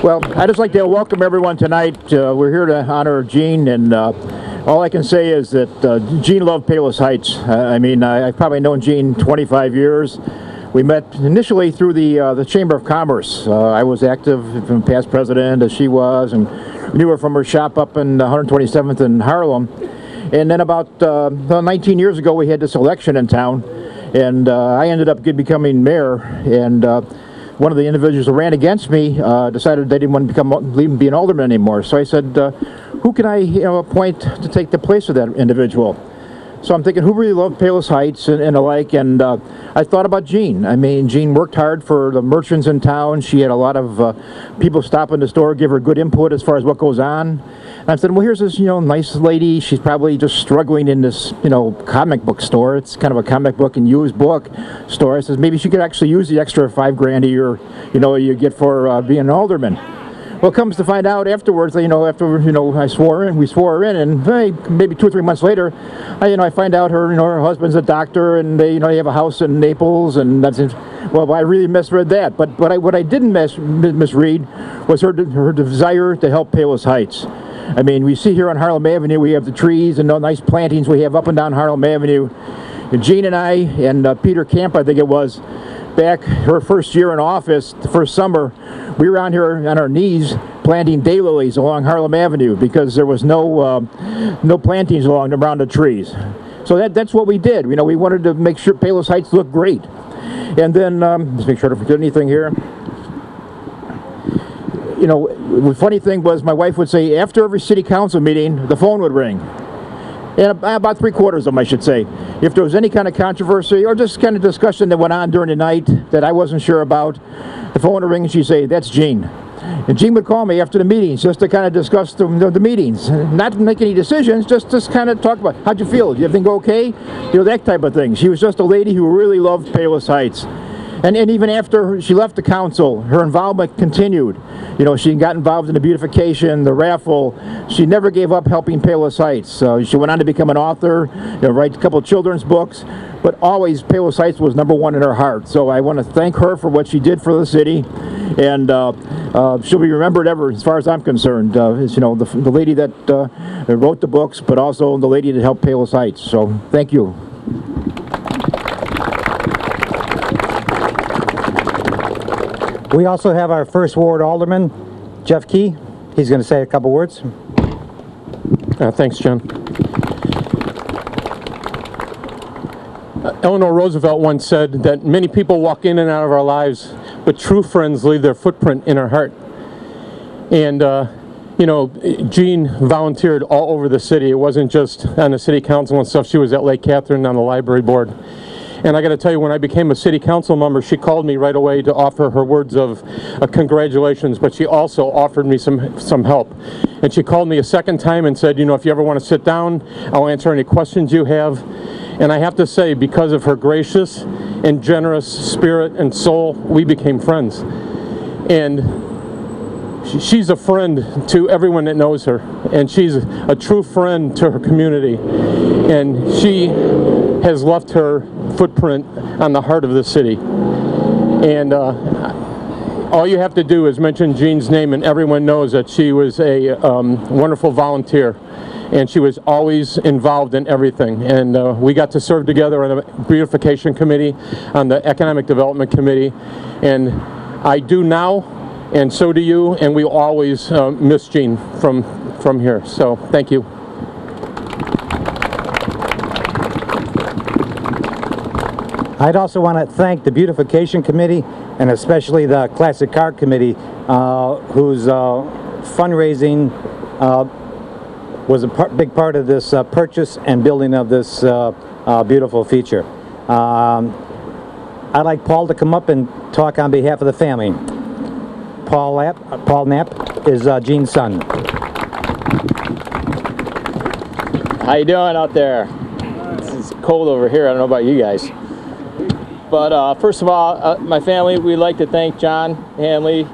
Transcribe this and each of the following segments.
Well, I'd just like to welcome everyone tonight. We're here to honor Gene, and all I can say is that Gene loved Palos Heights. I've probably known Gene 25 years. We met initially through the Chamber of Commerce. I was active from past president as she was, and knew her from her shop up in 127th in Harlem. And then about 19 years ago, we had this election in town, and I ended up becoming mayor. And one of the individuals who ran against me decided they didn't want to be an alderman anymore. So I said, who can I appoint to take the place of that individual? So I'm thinking, who really loved Palos Heights and the like, and I thought about Jean. I mean, Jean worked hard for the merchants in town. She had a lot of people stop in the store, give her good input as far as what goes on. And I said, well, here's this, nice lady. She's probably just struggling in this, comic book store. It's kind of a comic book and used book store. I said, maybe she could actually use the extra $5,000 a year, you get for being an alderman. Well, it comes to find out afterwards, we swore her in, and maybe 2 or 3 months later, I find out her husband's a doctor, and they have a house in Naples, and that's it. Well, I really misread that. But what I didn't misread was her desire to help Palos Heights. I mean, we see here on Harlem Avenue, we have the trees and the nice plantings we have up and down Harlem Avenue. And Jean and I and Peter Camp, I think it was, back her first year in office, the first summer, we were out here on our knees planting daylilies along Harlem Avenue because there was no plantings around the trees. So that's what we did. We wanted to make sure Palos Heights looked great. And then, let's make sure I don't forget anything here. The funny thing was my wife would say after every city council meeting, the phone would ring. And about 3/4 of them, I should say. If there was any kind of controversy or just kind of discussion that went on during the night that I wasn't sure about, the phone would ring and she'd say, that's Jean. And Jean would call me after the meetings just to kind of discuss the meetings. Not to make any decisions, just kind of talk about, how'd you feel? Did everything go okay? That type of thing. She was just a lady who really loved Palos Heights. And even after she left the council, her involvement continued. She got involved in the beautification, the raffle. She never gave up helping Palos Heights. She went on to become an author, write a couple of children's books, but always Palos Heights was #1 in her heart. So I want to thank her for what she did for the city, and she'll be remembered ever, as far as I'm concerned. As the lady that wrote the books, but also the lady that helped Palos Heights. So thank you. We also have our first ward alderman, Jeff Key. He's going to say a couple words. Thanks, John. Eleanor Roosevelt once said that many people walk in and out of our lives, but true friends leave their footprint in our heart. And, Jean volunteered all over the city. It wasn't just on the city council and stuff. She was at Lake Catherine on the library board. And I got to tell you, when I became a city council member, she called me right away to offer her words of congratulations, but she also offered me some help. And she called me a second time and said, if you ever want to sit down, I'll answer any questions you have. And I have to say, because of her gracious and generous spirit and soul, we became friends. And she's a friend to everyone that knows her, and she's a true friend to her community. And she has left her footprint on the heart of the city. And all you have to do is mention Jean's name and everyone knows that she was a wonderful volunteer, and she was always involved in everything. And we got to serve together on the beautification committee, on the economic development committee, and I do now, and so do you, and we always miss Jean from here. So thank you. I'd also want to thank the Beautification Committee and especially the Classic Car Committee, whose fundraising was a big part of this purchase and building of this beautiful feature. I'd like Paul to come up and talk on behalf of the family. Paul Knapp is Jean's son. How you doing out there? It's cold over here. I don't know about you guys. But first of all, my family, we'd like to thank John Hanley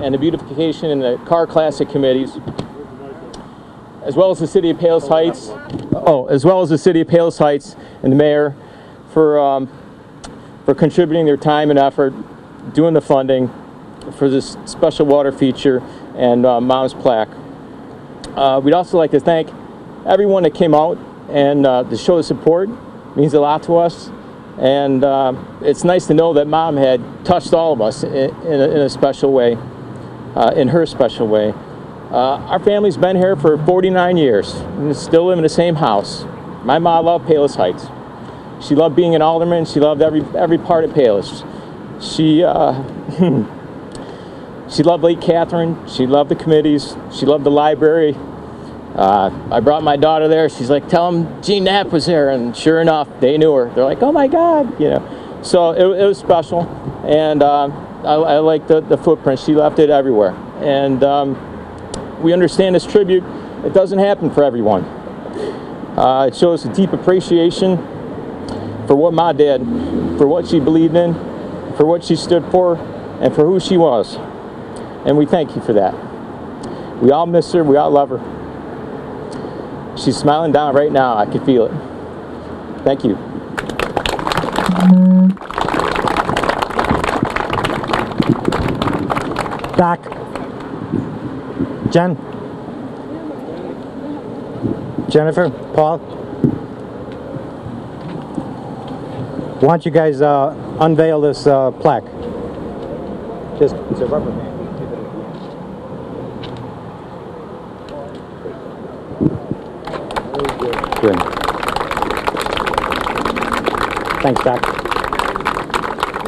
and the Beautification and the Car Classic committees, as well as the City of Palos Heights. As well as the City of Palos Heights and the mayor for contributing their time and effort, doing the funding, for this special water feature and Mom's Plaque. We'd also like to thank everyone that came out and to show the support. It means a lot to us, and it's nice to know that Mom had touched all of us in a special way, in her special way. Our family's been here for 49 years and still live in the same house. My mom loved Palos Heights. She loved being an alderman. She loved every part of Palos. She she loved Lake Catherine. She loved the committees. She loved the library. I brought my daughter there. She's like, tell them Jean Gnap was there, and sure enough, they knew her. They're like, oh my God, you know. So it was special, and I like the footprint. She left it everywhere, and we understand this tribute. It doesn't happen for everyone. It shows a deep appreciation for what Ma did, for what she believed in, for what she stood for, and for who she was. And we thank you for that. We all miss her. We all love her. She's smiling down right now. I can feel it. Thank you. Doc. Jen. Jennifer. Paul. Why don't you guys unveil this plaque? Just it's a rubber band. Good. Thanks, Doc.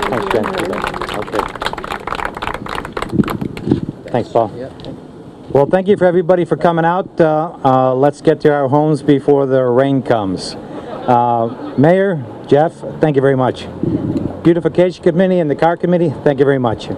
Thanks, Jen. Okay. Thanks, Paul. Well, thank you for everybody for coming out. Let's get to our homes before the rain comes. Mayor, Jeff, thank you very much. Beautification Committee and the Car Committee, thank you very much.